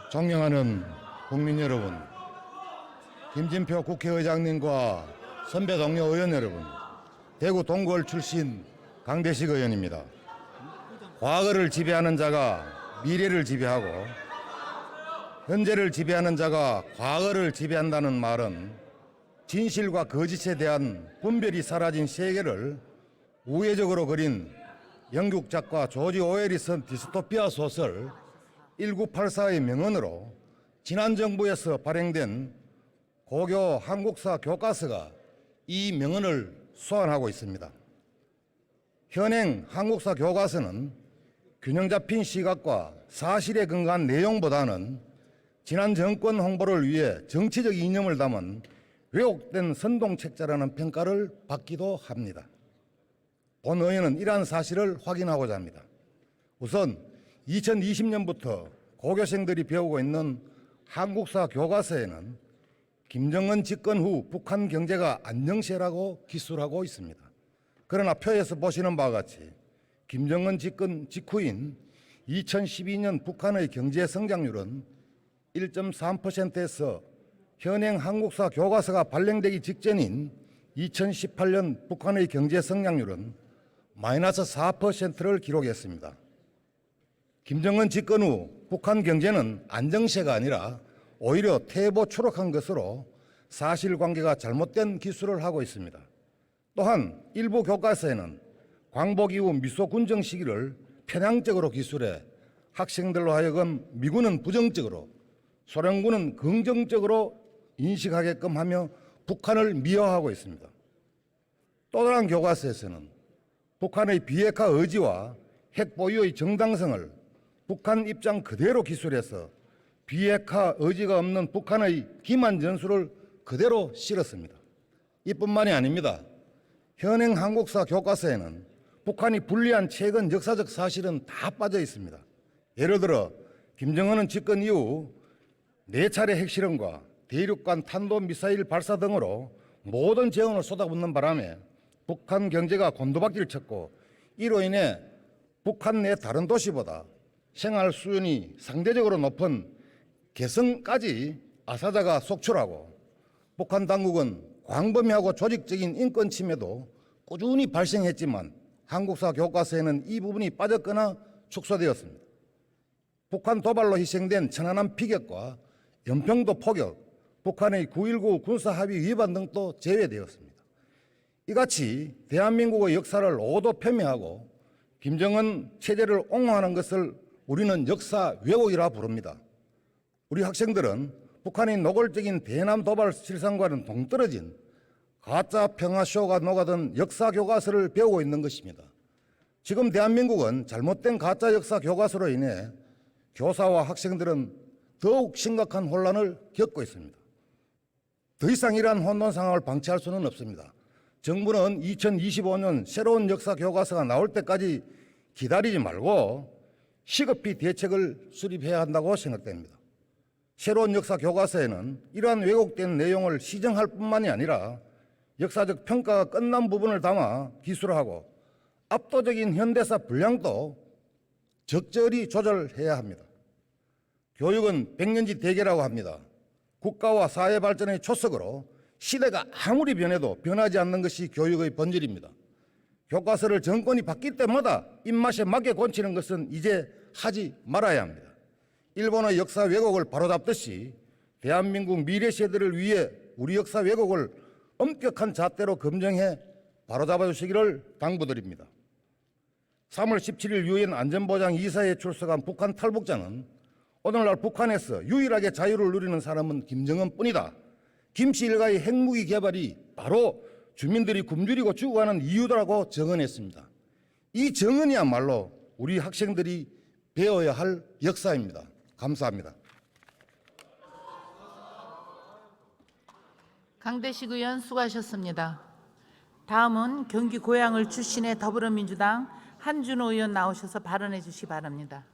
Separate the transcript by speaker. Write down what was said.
Speaker 1: 존경하는 국민 여러분, 김진표 국회의장님과 선배 동료 의원 여러분, 대구 동구을 출신 강대식 의원입니다. 과거를 지배하는 자가 미래를 지배하고 현재를 지배하는 자가 과거를 지배한다는 말은 진실과 거짓에 대한 분별이 사라진 세계를 우회적으로 그린 영국 작가 조지 오웰이 쓴 디스토피아 소설 1984의 명언으로 지난 정부에서 발행된 고교 한국사 교과서가 이 명언을 수반하고 있습니다. 현행 한국사 교과서는 균형 잡힌 시각과 사실에 근거한 내용보다는 지난 정권 홍보를 위해 정치적 이념을 담은 왜곡된 선동책자라는 평가를 받기도 합니다. 본 의원은 이러한 사실을 확인하고자 합니다. 우선 2020년부터 고교생들이 배우고 있는 한국사 교과서에는 김정은 집권 후 북한 경제가 안정세라고 기술하고 있습니다. 그러나 표에서 보시는 바와 같이 김정은 집권 직후인 2012년 북한의 경제 성장률은 1.3%에서 현행 한국사 교과서가 발행되기 직전인 2018년 북한의 경제 성장률은 마이너스 4%를 기록했습니다. 김정은 집권 후 북한 경제는 안정세가 아니라 오히려 퇴보 추락한 것으로 사실관계가 잘못된 기술을 하고 있습니다. 또한 일부 교과서에는 광복 이후 미소 군정 시기를 편향적으로 기술해 학생들로 하여금 미군은 부정적으로 소련군은 긍정적으로 인식하게끔 하며 북한을 미화하고 있습니다. 또 다른 교과서에서는 북한의 비핵화 의지와 핵 보유의 정당성을 북한 입장 그대로 기술해서 비핵화 의지가 없는 북한의 기만 전술을 그대로 실었습니다. 이뿐만이 아닙니다. 현행 한국사 교과서에는 북한이 불리한 최근 역사적 사실은 다 빠져 있습니다. 예를 들어 김정은은 집권 이후 4차례 핵실험과 대륙간 탄도미사일 발사 등으로 모든 재원을 쏟아붓는 바람에 북한 경제가 곤두박질을 쳤고 이로 인해 북한 내 다른 도시보다 생활 수준이 상대적으로 높은 개성까지 아사자가 속출하고 북한 당국은 광범위하고 조직적인 인권 침해도 꾸준히 발생했지만 한국사 교과서에는 이 부분이 빠졌거나 축소되었습니다. 북한 도발로 희생된 천안함 피격과 연평도 포격, 북한의 9.19 군사합의 위반 등도 제외되었습니다. 이같이 대한민국의 역사를 오도 폄훼하고 김정은 체제를 옹호하는 것을 우리는 역사 왜곡이라 부릅니다. 우리 학생들은 북한의 노골적인 대남 도발 실상과는 동떨어진 가짜 평화쇼가 녹아든 역사 교과서를 배우고 있는 것입니다. 지금 대한민국은 잘못된 가짜 역사 교과서로 인해 교사와 학생들은 더욱 심각한 혼란을 겪고 있습니다. 더 이상 이러한 혼돈 상황을 방치할 수는 없습니다. 정부는 2025년 새로운 역사 교과서가 나올 때까지 기다리지 말고 시급히 대책을 수립해야 한다고 생각됩니다. 새로운 역사 교과서에는 이러한 왜곡된 내용을 시정할 뿐만이 아니라 역사적 평가가 끝난 부분을 담아 기술하고 압도적인 현대사 분량도 적절히 조절해야 합니다. 교육은 백년지 대계라고 합니다. 국가와 사회 발전의 초석으로 시대가 아무리 변해도 변하지 않는 것이 교육의 본질입니다. 교과서를 정권이 바뀔 때마다 입맛에 맞게 고치는 것은 이제 하지 말아야 합니다. 일본의 역사 왜곡을 바로잡듯이 대한민국 미래 세대를 위해 우리 역사 왜곡을 엄격한 잣대로 검증해 바로잡아 주시기를 당부드립니다. 3월 17일 유엔 안전보장 이사회에 출석한 북한 탈북자는 오늘날 북한에서 유일하게 자유를 누리는 사람은 김정은뿐이다. 김씨 일가의 핵무기 개발이 바로 주민들이 굶주리고 죽어가는 이유라고 증언했습니다. 이 증언이야말로 우리 학생들이 배워야 할 역사입니다. 감사합니다.
Speaker 2: 강대식 의원 수고하셨습니다. 다음은 경기 고양을 출신의 더불어민주당 한준호 의원 나오셔서 발언해 주시기 바랍니다.